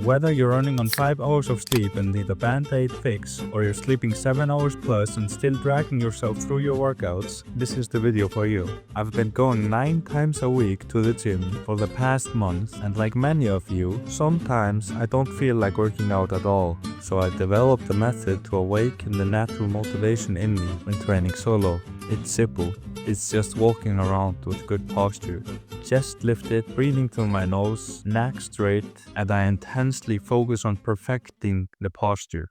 Whether you're running on 5 hours of sleep and need a band-aid fix, or you're sleeping 7 hours plus and still dragging yourself through your workouts, this is the video for you. I've been going 9 times a week to the gym for the past month, and like many of you, sometimes I don't feel like working out at all. So I developed a method to awaken the natural motivation in me when training solo. It's simple. It's just walking around with good posture. Chest lifted, breathing through my nose, neck straight, and I intensely focus on perfecting the posture.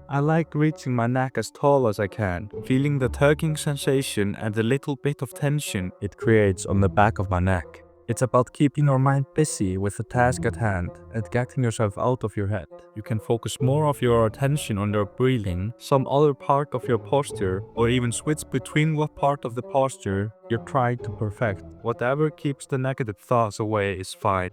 I like reaching my neck as tall as I can, feeling the tugging sensation and the little bit of tension it creates on the back of my neck. It's about keeping your mind busy with the task at hand and getting yourself out of your head. You can focus more of your attention on your breathing, some other part of your posture, or even switch between what part of the posture you're trying to perfect. Whatever keeps the negative thoughts away is fine.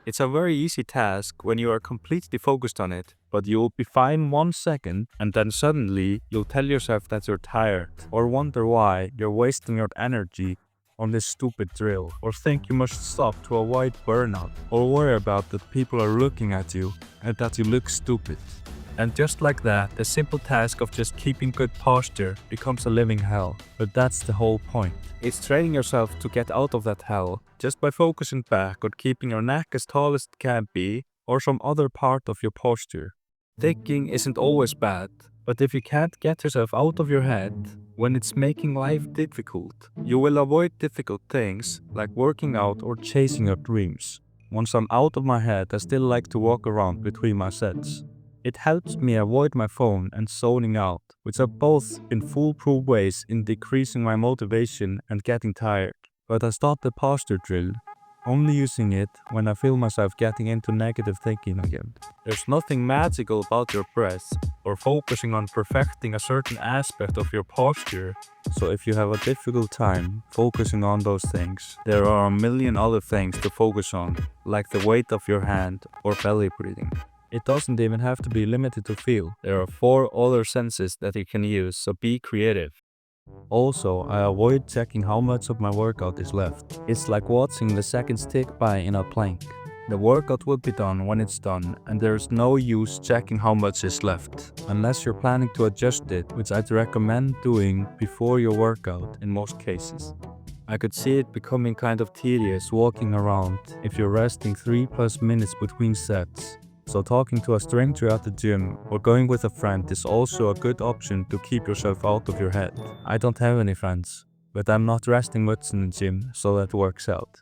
It's a very easy task when you are completely focused on it, but you'll be fine 1 second and then suddenly you'll tell yourself that you're tired, or wonder why you're wasting your energy on this stupid drill, or think you must stop to avoid burnout, or worry about that people are looking at you and that you look stupid. And just like that, the simple task of just keeping good posture becomes a living hell. But that's the whole point. It's training yourself to get out of that hell just by focusing back on keeping your neck as tall as it can be, or some other part of your posture. Thinking isn't always bad, but if you can't get yourself out of your head when it's making life difficult, you will avoid difficult things like working out or chasing your dreams. Once I'm out of my head, I still like to walk around between my sets. It helps me avoid my phone and zoning out, which are both in foolproof ways in decreasing my motivation and getting tired. But I start the posture drill, only using it when I feel myself getting into negative thinking again. There's nothing magical about your breath or focusing on perfecting a certain aspect of your posture. So if you have a difficult time focusing on those things, there are a million other things to focus on, like the weight of your hand or belly breathing. It doesn't even have to be limited to feel. There are 4 other senses that you can use, so be creative. Also, I avoid checking how much of my workout is left. It's like watching the seconds tick by in a plank. The workout will be done when it's done, and there's no use checking how much is left, unless you're planning to adjust it, which I'd recommend doing before your workout in most cases. I could see it becoming kind of tedious walking around if you're resting 3+ minutes between sets. So talking to a stranger at the gym or going with a friend is also a good option to keep yourself out of your head. I don't have any friends, but I'm not resting much in the gym, so that works out.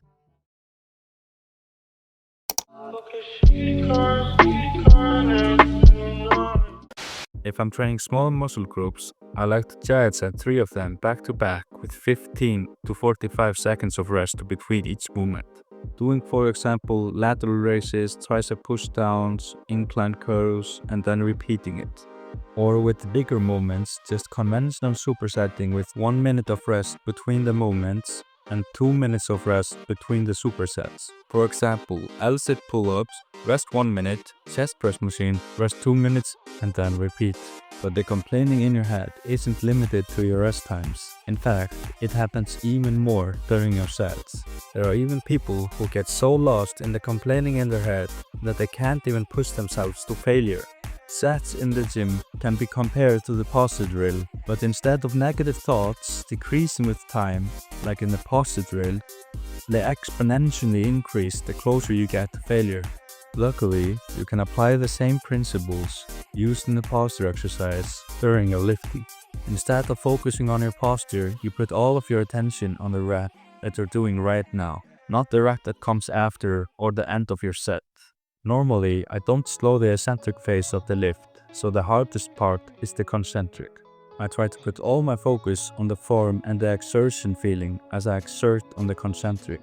If I'm training small muscle groups, I like to giant set 3 of them back to back with 15 to 45 seconds of rest between each movement. Doing, for example, lateral raises, tricep pushdowns, incline curls, and then repeating it. Or with bigger movements, just conventional supersetting with 1 minute of rest between the movements and 2 minutes of rest between the supersets. For example, L-sit pull-ups, rest 1 minute, chest press machine, rest 2 minutes, and then repeat. But the complaining in your head isn't limited to your rest times. In fact, it happens even more during your sets. There are even people who get so lost in the complaining in their head that they can't even push themselves to failure. Sets in the gym can be compared to the posture drill, but instead of negative thoughts decreasing with time, like in the posture drill, they exponentially increase the closer you get to failure. Luckily, you can apply the same principles used in the posture exercise during your lifting. Instead of focusing on your posture, you put all of your attention on the rep that you're doing right now, not the rep that comes after or the end of your set. Normally, I don't slow the eccentric phase of the lift, so the hardest part is the concentric. I try to put all my focus on the form and the exertion feeling as I exert on the concentric.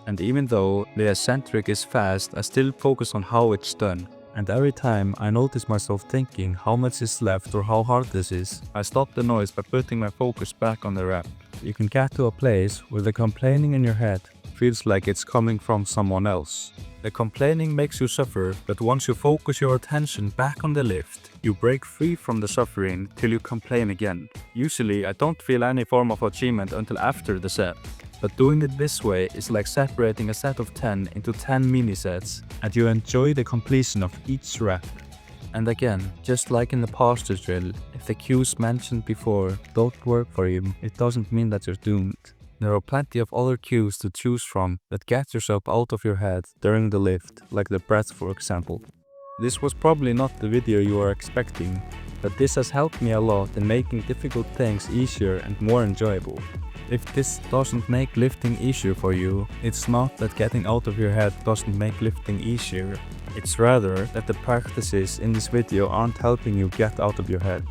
And even though the eccentric is fast, I still focus on how it's done. And every time I notice myself thinking how much is left or how hard this is, I stop the noise by putting my focus back on the rep. You can get to a place where the complaining in your head feels like it's coming from someone else. The complaining makes you suffer, but once you focus your attention back on the lift, you break free from the suffering till you complain again. Usually, I don't feel any form of achievement until after the set. But doing it this way is like separating a set of 10 into 10 mini sets, and you enjoy the completion of each rep. And again, just like in the posture drill, if the cues mentioned before don't work for you, it doesn't mean that you're doomed. There are plenty of other cues to choose from that get yourself out of your head during the lift, like the breath for example. This was probably not the video you were expecting, but this has helped me a lot in making difficult things easier and more enjoyable. If this doesn't make lifting easier for you, it's not that getting out of your head doesn't make lifting easier. It's rather that the practices in this video aren't helping you get out of your head.